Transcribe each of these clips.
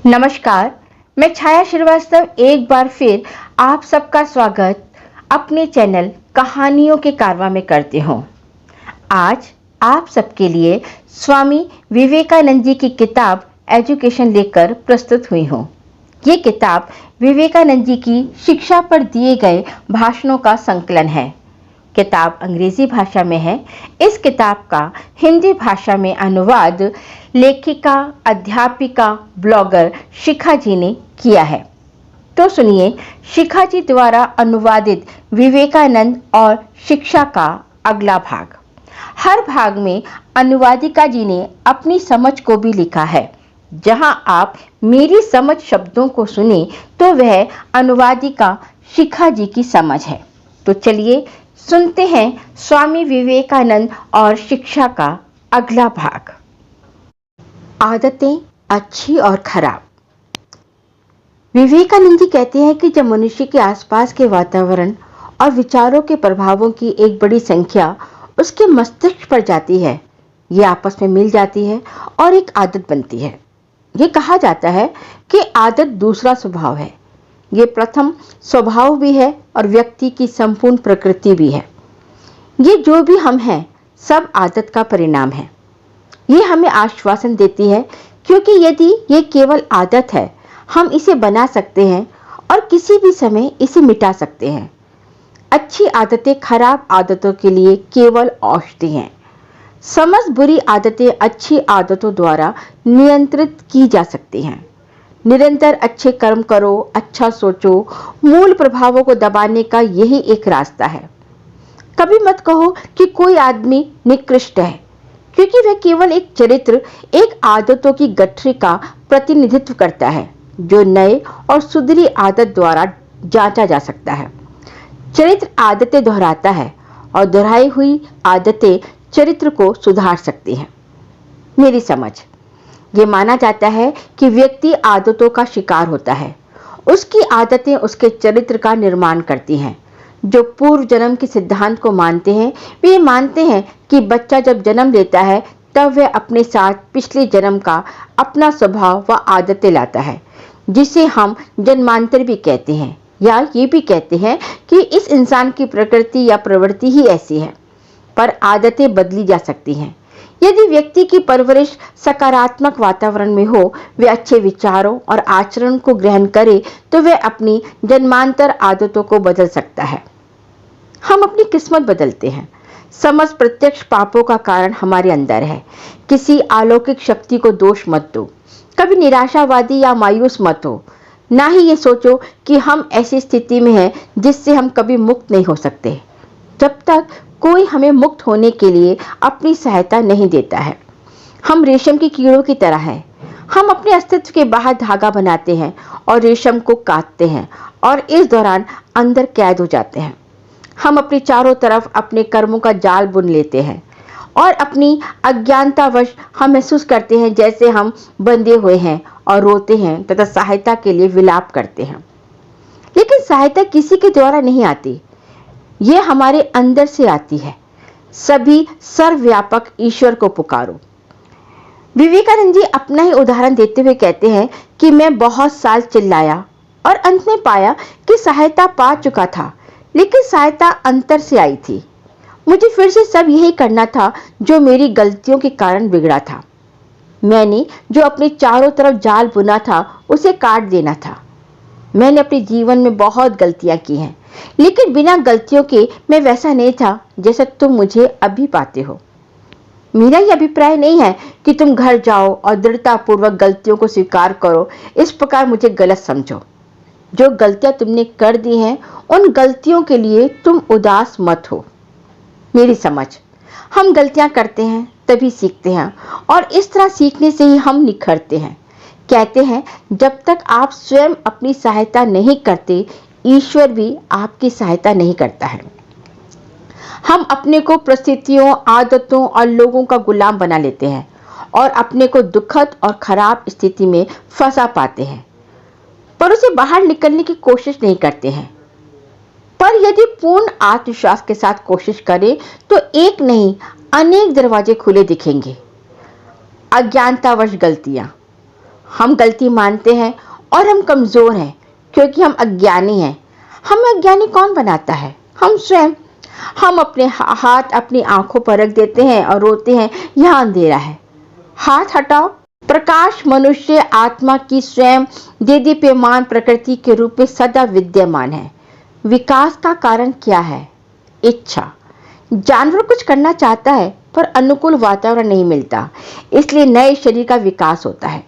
नमस्कार, मैं छाया श्रीवास्तव एक बार फिर आप सबका स्वागत अपने चैनल कहानियों के कारवां में करती हूँ। आज आप सबके लिए स्वामी विवेकानंद जी की किताब एजुकेशन लेकर प्रस्तुत हुई हूँ। ये किताब विवेकानंद जी की शिक्षा पर दिए गए भाषणों का संकलन है। किताब अंग्रेजी भाषा में है। इस किताब का हिंदी भाषा में अनुवाद लेखिका, अध्यापिका, ब्लॉगर शिखा जी ने किया है। तो सुनिए शिखा जी द्वारा अनुवादित विवेकानंद और शिक्षा का अगला भाग। हर भाग में अनुवादिका जी ने अपनी समझ को भी लिखा है। जहां आप मेरी समझ शब्दों को सुने तो वह अनुवादिका शिखा जी की समझ है। तो चलिए सुनते हैं स्वामी विवेकानंद और शिक्षा का अगला भाग। आदतें अच्छी और खराब। विवेकानंद जी कहते हैं कि जब मनुष्य के आसपास के वातावरण और विचारों के प्रभावों की एक बड़ी संख्या उसके मस्तिष्क पर जाती है, ये आपस में मिल जाती है और एक आदत बनती है। ये कहा जाता है कि आदत दूसरा स्वभाव है। ये प्रथम स्वभाव भी है और व्यक्ति की संपूर्ण प्रकृति भी है। ये जो भी हम हैं सब आदत का परिणाम है। ये हमें आश्वासन देती है क्योंकि यदि ये केवल आदत है, हम इसे बना सकते हैं और किसी भी समय इसे मिटा सकते हैं। अच्छी आदतें खराब आदतों के लिए केवल औषधि हैं। समस्त बुरी आदतें अच्छी आदतों द्वारा नियंत्रित की जा सकती हैं। निरंतर अच्छे कर्म करो, अच्छा सोचो, मूल प्रभावों को दबाने का यही एक रास्ता है। कभी मत कहो कि कोई आदमी निकृष्ट है, क्योंकि वह केवल एक चरित्र, एक आदतों की गठरी का प्रतिनिधित्व करता है जो नए और सुधरी आदत द्वारा जांचा जा सकता है। चरित्र आदतें दोहराता है और दोहराई हुई आदतें चरित्र को सुधार सकती हैं। मेरी समझ, ये माना जाता है कि व्यक्ति आदतों का शिकार होता है। उसकी आदतें उसके चरित्र का निर्माण करती हैं। जो पूर्व जन्म के सिद्धांत को मानते हैं, वे मानते हैं कि बच्चा जब जन्म लेता है तब वह अपने साथ पिछले जन्म का अपना स्वभाव व आदतें लाता है, जिसे हम जन्मांतर भी कहते हैं, या ये भी कहते हैं कि इस इंसान की प्रकृति या प्रवृत्ति ही ऐसी है। पर आदतें बदली जा सकती हैं। यदि व्यक्ति की परवरिश सकारात्मक वातावरण में हो, वे अच्छे विचारों और आचरण को ग्रहण करे, तो वह अपनी जन्मांतर आदतों को बदल सकता है। हम अपनी किस्मत बदलते हैं। समस्त प्रत्यक्ष पापों का कारण हमारे अंदर है। किसी अलौकिक शक्ति को दोष मत दो। कभी निराशावादी या मायूस मत हो। ना ही ये सोचो कि हम ऐसी स्थिति में हैं जिससे हम कभी मुक्त नहीं हो सकते, जब तक कोई हमें मुक्त होने के लिए अपनी सहायता नहीं देता है। हम रेशम के कीड़ों की तरह हैं। हम अपने अस्तित्व के बाहर धागा बनाते हैं और रेशम को काटते हैं और इस दौरान अंदर कैद हो जाते हैं। हम अपने चारों तरफ अपने कर्मों का जाल बुन लेते हैं और अपनी अज्ञानतावश हम महसूस करते हैं जैसे हम बंधे हुए हैं और रोते हैं तथा सहायता के लिए विलाप करते हैं। लेकिन सहायता किसी के द्वारा नहीं आती, ये हमारे अंदर से आती है। सभी सर्वव्यापक ईश्वर को पुकारो। विवेकानंद जी अपना ही उदाहरण देते हुए कहते हैं कि मैं बहुत साल चिल्लाया और अंत में पाया कि सहायता पा चुका था, लेकिन सहायता अंतर से आई थी। मुझे फिर से सब यही करना था जो मेरी गलतियों के कारण बिगड़ा था। मैंने जो अपने चारों तरफ जाल बुना था उसे काट देना था। मैंने अपने जीवन में बहुत गलतियां की हैं, लेकिन बिना गलतियों के मैं वैसा नहीं था जैसा तुम मुझे अभी पाते हो। मेरा यह अभिप्राय नहीं है कि तुम घर जाओ और दृढ़तापूर्वक गलतियों को स्वीकार करो, इस प्रकार मुझे गलत समझो। जो गलतियां तुमने कर दी हैं, उन गलतियों के लिए तुम उदास मत हो। मेरी समझ, हम गलतियां करते हैं तभी सीखते हैं और इस तरह सीखने से ही हम निखरते हैं। कहते हैं जब तक आप स्वयं अपनी सहायता नहीं करते, ईश्वर भी आपकी सहायता नहीं करता है। हम अपने को परिस्थितियों, आदतों और लोगों का गुलाम बना लेते हैं और अपने को दुखद और खराब स्थिति में फंसा पाते हैं, पर उसे बाहर निकलने की कोशिश नहीं करते हैं। पर यदि पूर्ण आत्मविश्वास के साथ कोशिश करें तो एक नहीं अनेक दरवाजे खुले दिखेंगे। अज्ञानतावश गलतियां, हम गलती मानते हैं और हम कमजोर हैं क्योंकि हम अज्ञानी हैं। हमें अज्ञानी कौन बनाता है? हम स्वयं। हम अपने हाथ अपनी आंखों पर रख देते हैं और रोते हैं, यहाँ अंधेरा है। हाथ हटाओ। प्रकाश मनुष्य आत्मा की स्वयं देदीप्यमान प्रकृति के रूप में सदा विद्यमान है। विकास का कारण क्या है? इच्छा। जानवर कुछ करना चाहता है पर अनुकूल वातावरण नहीं मिलता, इसलिए नए शरीर का विकास होता है।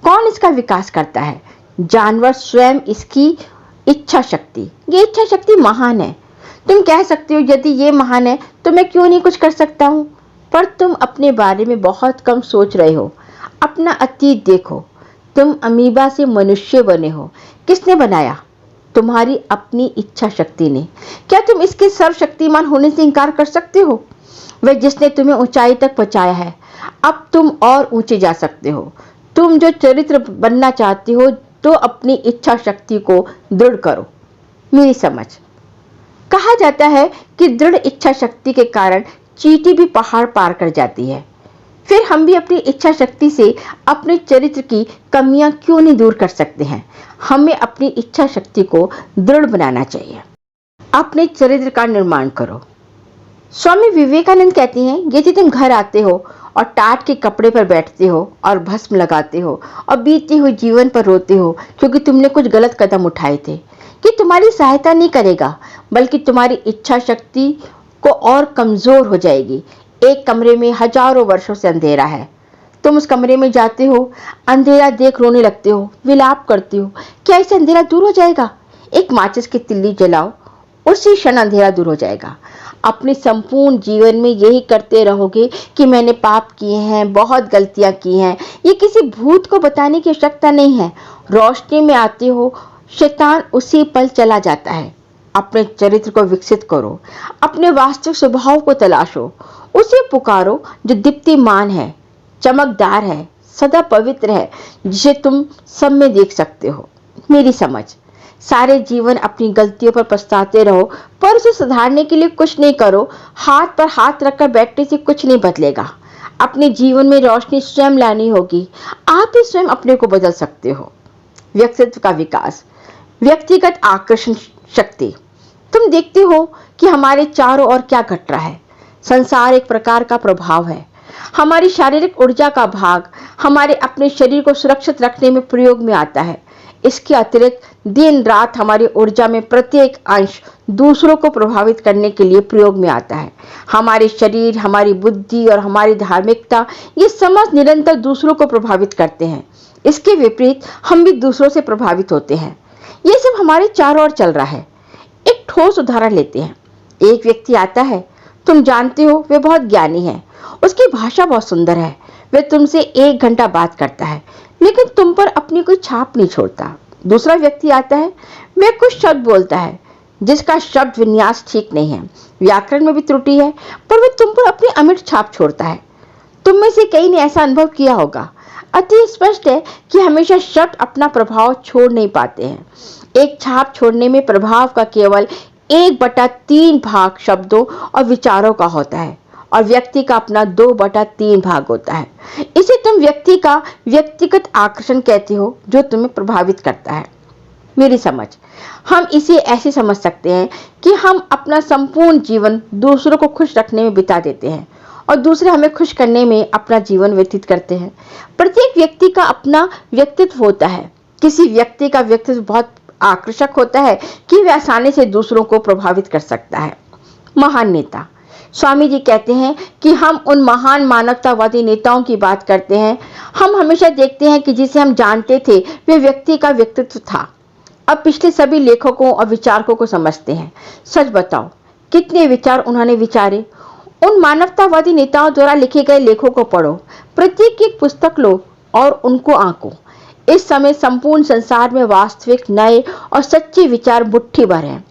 कौन इसका विकास करता है? जानवर स्वयं। इसकी इच्छा शक्ति। ये इच्छा शक्ति महान है। तुम कह सकते हो यदि ये महान है तो मैं क्यों नहीं कुछ कर सकता हूं? पर तुम अपने बारे में बहुत कम सोच रहे हो। अपना अतीत देखो। तुम अमीबा से मनुष्य बने हो। किसने बनाया? तुम्हारी अपनी इच्छा शक्ति ने। क्या तुम इसके सर्वशक्तिमान होने से इंकार कर सकते हो? वह जिसने तुम्हें ऊंचाई तक पहुंचाया है। अब तुम और ऊंचे जा सकते हो। तुम जो चरित्र बनना चाहते हो तो अपनी इच्छा शक्ति को दृढ़ करो। मेरी समझ। कहा जाता है कि दृढ़ इच्छा शक्ति के कारण चींटी भी पहाड़ पार कर जाती है। फिर हम भी अपनी इच्छा शक्ति से अपने चरित्र की कमियां क्यों नहीं दूर कर सकते हैं? हमें अपनी इच्छा शक्ति को दृढ़ बनाना चाहिए। अपने चरित्र का निर्माण करो। स्वामी विवेकानंद कहते हैं, यदि तुम घर आते हो और टाट के कपड़े पर बैठते हो और भस्म लगाते हो और बीते हुए जीवन पर रोते हो क्योंकि तुमने कुछ गलत कदम उठाए थे, कि तुम्हारी सहायता नहीं करेगा बल्कि तुम्हारी इच्छा शक्ति को और कमजोर हो जाएगी। एक कमरे में हजारों वर्षों से अंधेरा है। तुम उस कमरे में जाते हो, अंधेरा देख रोने लगते हो, विलाप करते हो। क्या इससे अंधेरा दूर हो जाएगा? एक माचिस की तिल्ली जलाओ, उसी क्षण अंधेरा दूर हो जाएगा। अपने संपूर्ण जीवन में यही करते रहोगे कि मैंने पाप किए हैं, बहुत गलतियां की हैं। ये किसी भूत को बताने की आवश्यकता नहीं है। रोशनी में आते हो, शैतान उसी पल चला जाता है। अपने चरित्र को विकसित करो। अपने वास्तविक स्वभाव को तलाशो। उसे पुकारो जो दीप्तिमान है, चमकदार है, सदा पवित्र है, जिसे तुम सब में देख सकते हो। मेरी समझ। सारे जीवन अपनी गलतियों पर पछताते रहो पर उसे सुधारने के लिए कुछ नहीं करो। हाथ पर हाथ रखकर बैठने से कुछ नहीं बदलेगा। अपने जीवन में रोशनी स्वयं लानी होगी। आप ही स्वयं अपने को बदल सकते हो। व्यक्तित्व का विकास। व्यक्तिगत आकर्षण शक्ति। तुम देखते हो कि हमारे चारों ओर क्या घट रहा है। संसार एक प्रकार का प्रभाव है। हमारी शारीरिक ऊर्जा का भाग हमारे अपने शरीर को सुरक्षित रखने में प्रयोग में आता है। इसके अतिरिक्त दिन रात हमारी ऊर्जा में प्रत्येक अंश दूसरों को प्रभावित करने के लिए प्रयोग में आता है। हमारे शरीर, हमारी बुद्धि और हमारी धार्मिकता, ये समस्त निरंतर दूसरों को प्रभावित करते हैं। इसके विपरीत हम भी दूसरों से प्रभावित होते हैं। ये सब हमारे चारों ओर चल रहा है। एक ठोस उदाहरण लेते हैं। एक व्यक्ति आता है, तुम जानते हो वह बहुत ज्ञानी है, उसकी भाषा बहुत सुंदर है, वह तुमसे 1 घंटा बात करता है लेकिन तुम पर अपनी कोई छाप नहीं छोड़ता। दूसरा व्यक्ति आता है, वह कुछ शब्द बोलता है जिसका शब्द विन्यास ठीक नहीं है, व्याकरण में भी त्रुटि है, पर वह तुम पर अपनी अमिट छाप छोड़ता है। तुम में से कई ने ऐसा अनुभव किया होगा। अति स्पष्ट है कि हमेशा शब्द अपना प्रभाव छोड़ नहीं पाते हैं। एक छाप छोड़ने में प्रभाव का केवल 1/3 भाग शब्दों और विचारों का होता है और व्यक्ति का अपना 2/3 भाग होता है। इसे तुम व्यक्ति का व्यक्तिगत आकर्षण कहते हो जो तुम्हें प्रभावित करता है। मेरी समझ। हम इसे ऐसे समझ सकते हैं कि हम अपना संपूर्ण जीवन दूसरों को खुश रखने में बिता देते हैं और दूसरे हमें खुश करने में अपना जीवन व्यतीत करते हैं। प्रत्येक व्यक्ति का अपना व्यक्तित्व होता है। किसी व्यक्ति का व्यक्तित्व बहुत आकर्षक होता है कि वह आसानी से दूसरों को प्रभावित कर सकता है। महान नेता। स्वामी जी कहते हैं कि हम उन महान मानवतावादी नेताओं की बात करते हैं। हम हमेशा देखते हैं कि जिसे हम जानते थे वे व्यक्ति का व्यक्तित्व था। अब पिछले सभी लेखकों और विचारकों को समझते हैं। सच बताओ, कितने विचार उन्होंने विचारे? उन मानवतावादी नेताओं द्वारा लिखे गए लेखों को पढ़ो, प्रत्येक की एक पुस्तक लो और उनको आंको। इस समय संपूर्ण संसार में वास्तविक, नए और सच्चे विचार मुट्ठी भर हैं।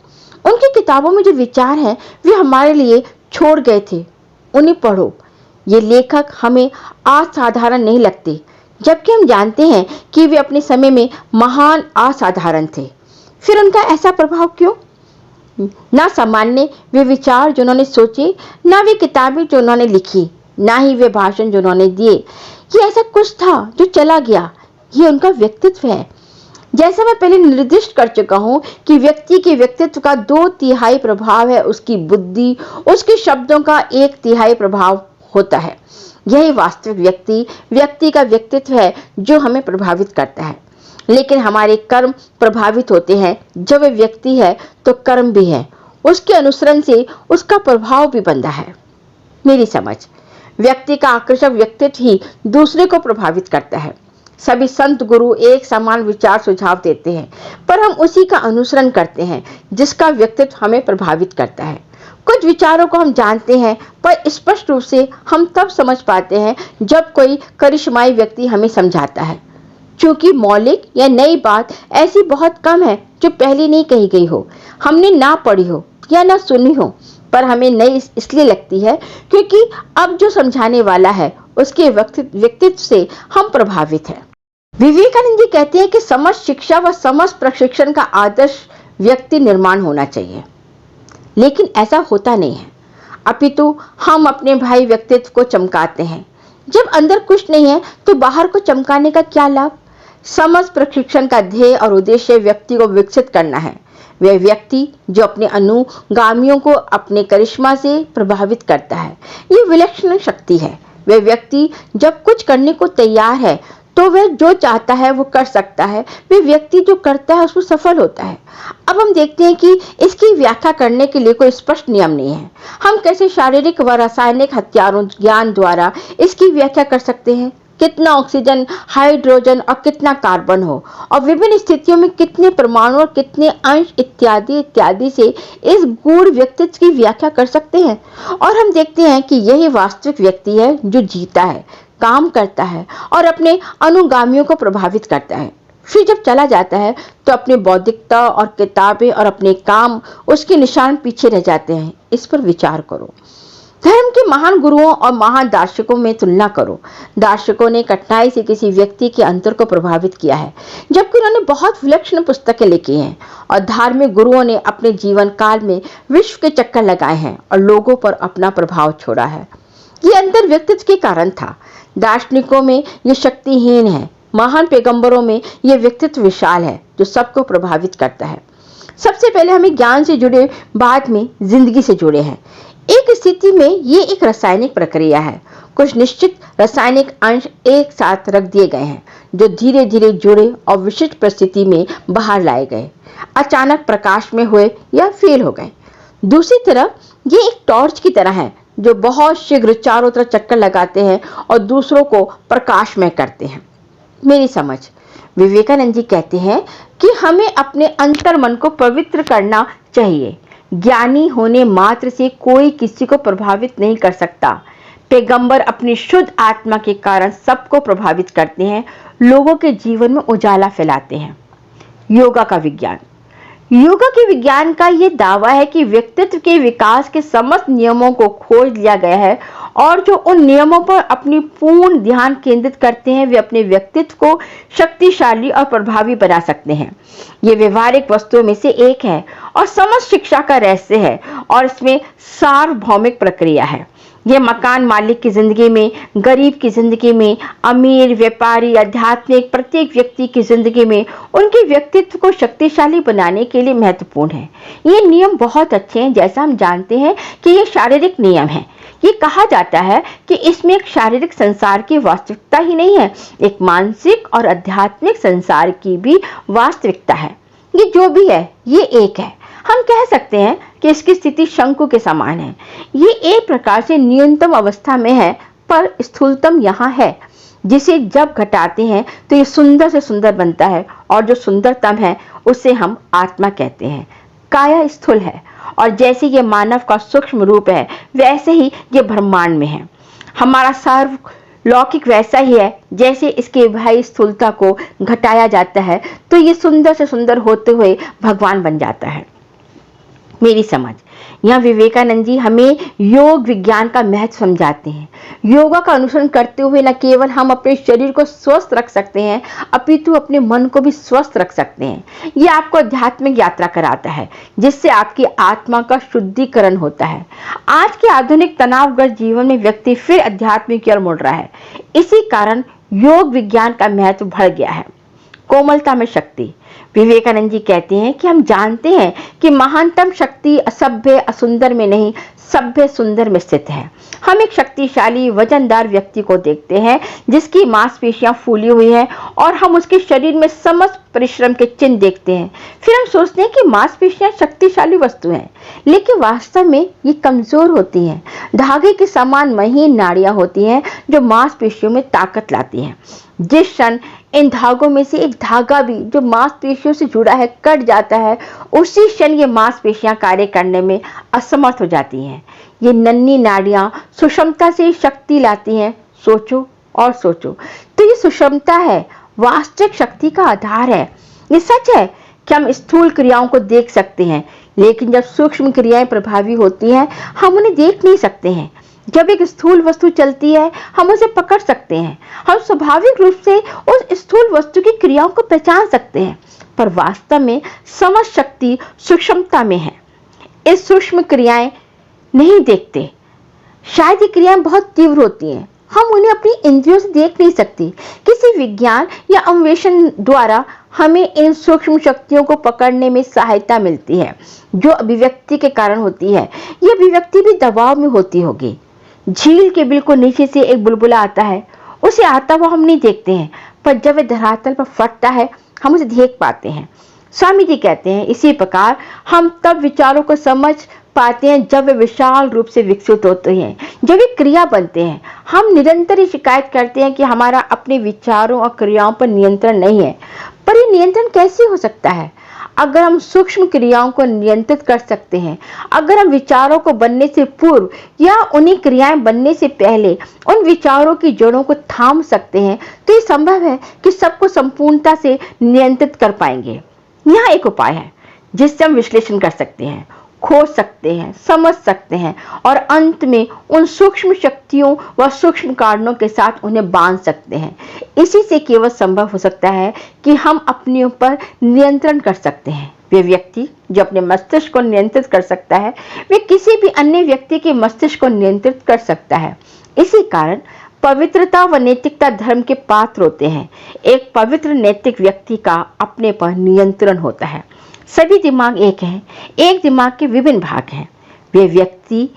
उनकी किताबों में जो विचार हैं वे हमारे लिए छोड़ गए थे, उन्हें पढ़ो। ये लेखक हमें असाधारण नहीं लगते, जबकि हम जानते हैं कि वे अपने समय में महान असाधारण थे। फिर उनका ऐसा प्रभाव क्यों? ना सामान्य वे विचार जो उन्होंने सोचे, ना वे किताबें जो उन्होंने लिखी, ना ही वे भाषण जो उन्होंने दिए। ये ऐसा कुछ था जो चला गया, ये उनका व्यक्तित्व है। जैसा मैं पहले निर्दिष्ट कर चुका हूं कि व्यक्ति के व्यक्तित्व का 2/3 प्रभाव है उसकी बुद्धि, उसके शब्दों का 1/3 प्रभाव होता है। यही वास्तविक व्यक्ति का व्यक्तित्व है जो हमें प्रभावित करता है। लेकिन हमारे कर्म प्रभावित होते हैं। जब वह व्यक्ति है तो कर्म भी है, उसके अनुसरण से उसका प्रभाव भी बनता है। मेरी समझ, व्यक्ति का आकर्षक व्यक्तित्व ही दूसरे को प्रभावित करता है। सभी संत गुरु एक समान विचार सुझाव देते हैं, पर हम उसी का अनुसरण करते हैं जिसका व्यक्तित्व हमें प्रभावित करता है। कुछ विचारों को हम जानते हैं, पर स्पष्ट रूप से हम तब समझ पाते हैं जब कोई करिश्माई व्यक्ति हमें समझाता है। क्योंकि मौलिक या नई बात ऐसी बहुत कम है जो पहले नहीं कही गई हो, हमने ना पढ़ी हो या ना सुनी हो, पर हमें नई इसलिए लगती है क्योंकि अब जो समझाने वाला है उसके व्यक्तित्व से हम प्रभावित हैं। विवेकानंद जी कहते हैं कि समस्त शिक्षा व समस्त प्रशिक्षण का आदर्श व्यक्ति निर्माण होना चाहिए, लेकिन ऐसा होता नहीं है। अपितु हम अपने भाई व्यक्तित्व को चमकाते हैं। जब अंदर कुछ नहीं है तो बाहर को चमकाने का क्या लाभ? समस्त प्रशिक्षण का ध्येय और उद्देश्य व्यक्ति को विकसित करना है। वह व्यक्ति जो अपने अनुगामियों को अपने करिश्मा से प्रभावित करता है, ये विलक्षण शक्ति है। वह व्यक्ति जब कुछ करने को तैयार है तो वह जो चाहता है वो कर सकता है। वह व्यक्ति जो करता है उसमें सफल होता है। अब हम देखते हैं कि इसकी व्याख्या करने के लिए कोई स्पष्ट नियम नहीं है। हम कैसे शारीरिक व रासायनिक हथियारों ज्ञान द्वारा इसकी व्याख्या कर सकते हैं? कितना ऑक्सीजन, हाइड्रोजन और कितना कार्बन हो, और विभिन्न स्थितियों में कितने परमाणु और कितने अंश इत्यादि इत्यादि से इस गूढ़ व्यक्तित्व की व्याख्या कर सकते हैं। और हम देखते हैं कि यही वास्तविक व्यक्ति है जो जीता है, काम करता है और अपने अनुगामियों को प्रभावित करता है। फिर जब चला जाता है तो अपनी बौद्धिकता और किताबें और अपने काम उसके निशान पीछे रह जाते हैं। इस पर विचार करो। धर्म के महान गुरुओं और महान दार्शनिकों में तुलना करो। दार्शनिकों ने कठिनाई से किसी व्यक्ति के अंतर को प्रभावित किया है, जबकि उन्होंने बहुत विलक्षण पुस्तकें लिखी हैं। और धार्मिक गुरुओं ने अपने जीवन काल में विश्व के चक्कर लगाए हैं और लोगों पर अपना प्रभाव छोड़ा है। ये अंतर व्यक्तित्व के कारण था। दार्शनिकों में ये शक्तिहीन है, महान पैगंबरों में यह व्यक्तित्व विशाल है जो सबको प्रभावित करता है। सबसे पहले हमें ज्ञान से जुड़े, बाद में जिंदगी से जुड़े हैं। एक स्थिति में ये एक रासायनिक प्रक्रिया है। कुछ निश्चित रासायनिक अंश एक साथ रख दिए गए हैं जो धीरे धीरे जुड़े और विशिष्ट परिस्थिति में बाहर लाए गए, अचानक प्रकाश में हुए या फेल हो गए। दूसरी तरफ ये एक टॉर्च की तरह है जो बहुत शीघ्र चारों तरफ चक्कर लगाते हैं और दूसरों को प्रकाशमय करते हैं। मेरी समझ, विवेकानंद जी कहते हैं कि हमें अपने अंतर मन को पवित्र करना चाहिए। ज्ञानी होने मात्र से कोई किसी को प्रभावित नहीं कर सकता। पैगंबर अपनी शुद्ध आत्मा के कारण सबको प्रभावित करते हैं, लोगों के जीवन में उजाला फैलाते हैं। योगा का विज्ञान। योगा के विज्ञान का यह दावा है कि व्यक्तित्व के विकास के समस्त नियमों को खोज लिया गया है और जो उन नियमों पर अपनी पूर्ण ध्यान केंद्रित करते हैं वे अपने व्यक्तित्व को शक्तिशाली और प्रभावी बना सकते हैं। ये व्यवहारिक वस्तुओं में से एक है और समस्त शिक्षा का रहस्य है और इसमें सार्वभौमिक प्रक्रिया है। यह मकान मालिक की जिंदगी में, गरीब की जिंदगी में, अमीर, व्यापारी, आध्यात्मिक, प्रत्येक व्यक्ति की जिंदगी में उनके व्यक्तित्व को शक्तिशाली बनाने के लिए महत्वपूर्ण है। ये नियम बहुत अच्छे हैं। जैसा हम जानते हैं कि ये शारीरिक नियम है। ये कहा जाता है कि इसमें एक शारीरिक संसार की वास्तविकता ही नहीं है, एक मानसिक और आध्यात्मिक संसार की भी वास्तविकता है। ये जो भी है ये एक है। हम कह सकते हैं कि इसकी स्थिति शंकु के समान है। ये एक प्रकार से न्यूनतम अवस्था में है, पर स्थूलतम यहाँ है, जिसे जब घटाते हैं तो ये सुंदर से सुंदर बनता है और जो सुंदरतम है उसे हम आत्मा कहते हैं। काया स्थूल है और जैसे ये मानव का सूक्ष्म रूप है वैसे ही ये ब्रह्मांड में है। हमारा सर्व लौकिक वैसा ही है। जैसे इसके भाई स्थूलता को घटाया जाता है तो ये सुंदर से सुंदर होते हुए भगवान बन जाता है। मेरी समझ, यहाँ विवेकानंद जी हमें योग विज्ञान का महत्व समझाते हैं। योगा का अनुसरण करते हुए न केवल हम अपने शरीर को स्वस्थ रख सकते हैं, अपितु अपने मन को भी स्वस्थ रख सकते हैं। ये आपको आध्यात्मिक यात्रा कराता है जिससे आपकी आत्मा का शुद्धिकरण होता है। आज के आधुनिक तनावग्रस्त जीवन में व्यक्ति फिर अध्यात्म की ओर मुड़ रहा है। इसी कारण योग विज्ञान का महत्व बढ़ गया है। कोमलता में शक्ति। विवेकानंद जी कहते हैं कि हम जानते हैं कि महानतम शक्ति असभ्य असुंदर में नहीं, सभ्य सुंदर में स्थित है। हम एक शक्तिशाली वजनदार व्यक्ति को देखते हैं जिसकी मांसपेशियां फूली हुई हैं और हम उसके शरीर में समस्त परिश्रम के चिन्ह देखते हैं। फिर हम सोचते हैं कि मांसपेशियां शक्तिशाली वस्तु हैं, लेकिन वास्तव में ये कमजोर होती हैं। धागे के समान महीन नाड़ियां होती हैं जो मांसपेशियों में ताकत लाती हैं। जिस क्षण इन धागों में से एक धागा भी जो मांसपेशियों से जुड़ा है कट जाता है, उसी क्षण ये मांसपेशियां कार्य करने में असमर्थ हो जाती हैं। ये नन्ही नाड़ियां सुषमता से शक्ति लाती हैं। सोचो और सोचो, तो ये सुषमता है, वास्तविक शक्ति का आधार है। ये सच है कि हम स्थूल क्रियाओं को देख सकते हैं, लेकिन जब सूक्ष्म क्रियाएं प्रभावी होती हैं हम उन्हें देख नहीं सकते हैं। जब एक स्थूल वस्तु चलती है हम उसे पकड़ सकते हैं, हम स्वाभाविक रूप से उस स्थूल वस्तु की क्रियाओं को पहचान सकते हैं, पर वास्तव में समझ शक्ति सूक्ष्मता में है। इस सूक्ष्म क्रियाएं नहीं देखते। शायद ये क्रियाएं बहुत तीव्र होती हैं, हम उन्हें अपनी इंद्रियों से देख नहीं सकते। किसी विज्ञान या अन्वेषण द्वारा हमें इन सूक्ष्म शक्तियों को पकड़ने में सहायता मिलती है जो अभिव्यक्ति के कारण होती है। यह अभिव्यक्ति भी दबाव में होती होगी। झील के बिल्कुल नीचे से एक बुलबुला आता है, उसे आता हुआ हम नहीं देखते हैं, पर जब वह धरातल पर फटता है हम उसे देख पाते हैं। स्वामी जी कहते हैं, इसी प्रकार हम तब विचारों को समझ पाते हैं जब वे विशाल रूप से विकसित होते हैं, जब वे क्रिया बनते हैं। हम निरंतर ही शिकायत करते हैं कि हमारा अपने विचारों और क्रियाओं पर नियंत्रण नहीं है, पर यह नियंत्रण कैसे हो सकता है? अगर हम सूक्ष्म क्रियाओं को नियंत्रित कर सकते हैं, अगर हम विचारों को बनने से पूर्व या उन्हीं क्रियाएं बनने से पहले उन विचारों की जड़ों को थाम सकते हैं, तो ये संभव है कि सबको संपूर्णता से नियंत्रित कर पाएंगे। यहाँ एक उपाय है जिससे हम विश्लेषण कर सकते हैं, खोज सकते हैं, समझ सकते हैं और अंत में उन सूक्ष्म शक्तियों व सूक्ष्म कारणों के साथ उन्हें बांध सकते हैं। इसी से केवल संभव हो सकता है कि हम अपने ऊपर नियंत्रण कर सकते हैं। वे व्यक्ति जो अपने मस्तिष्क को नियंत्रित कर सकता है, वे किसी भी अन्य व्यक्ति के मस्तिष्क को नियंत्रित कर सकता है। इसी कारण पवित्रता व नैतिकता धर्म के पात्र होते हैं। एक पवित्र नैतिक व्यक्ति का अपने पर नियंत्रण होता है। सभी दिमाग एक हैं, एक दिमाग के विभिन्न भाग हैं। वे व्यक्ति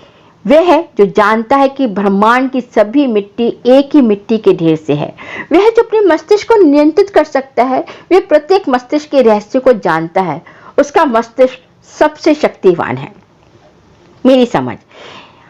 वह है जो जानता है कि ब्रह्मांड की सभी मिट्टी एक ही मिट्टी के ढेर से है। वह जो अपने मस्तिष्क को नियंत्रित कर सकता है, वह प्रत्येक मस्तिष्क के रहस्य को जानता है। उसका मस्तिष्क सबसे शक्तिवान है। मेरी समझ,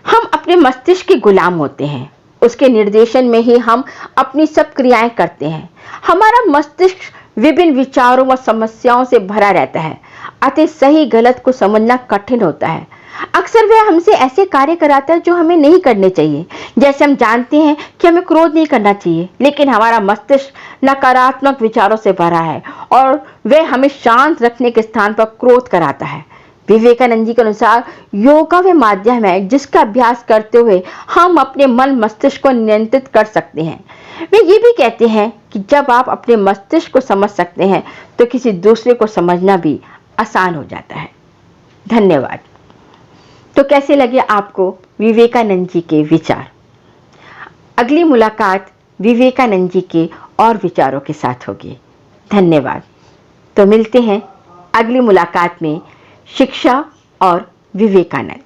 हम अपने मस्तिष्क के गुलाम होते हैं। उसके निर्देशन में ही हम अपनी सब क्रियाएं करते हैं। हमारा मस्तिष्क विभिन्न विचारों व समस्याओं से भरा रहता है, अतः सही गलत को समझना कठिन होता है। अक्सर वह हमसे ऐसे कार्य कराता है जो हमें नहीं करने चाहिए। जैसे हम जानते हैं कि हमें क्रोध नहीं करना चाहिए, लेकिन हमारा मस्तिष्क नकारात्मक विचारों से भरा है और वह हमें शांत रखने के स्थान पर क्रोध कराता है। विवेकानंद जी के अनुसार योगा वह माध्यम है जिसका अभ्यास करते हुए हम अपने मन मस्तिष्क को नियंत्रित कर सकते हैं। वे ये भी कहते हैं कि जब आप अपने मस्तिष्क को समझ सकते हैं तो किसी दूसरे को समझना भी आसान हो जाता है। धन्यवाद। तो कैसे लगे आपको विवेकानंद जी के विचार? अगली मुलाकात विवेकानंद जी के और विचारों के साथ होगी। धन्यवाद। तो मिलते हैं अगली मुलाकात में शिक्षा और विवेकानंद।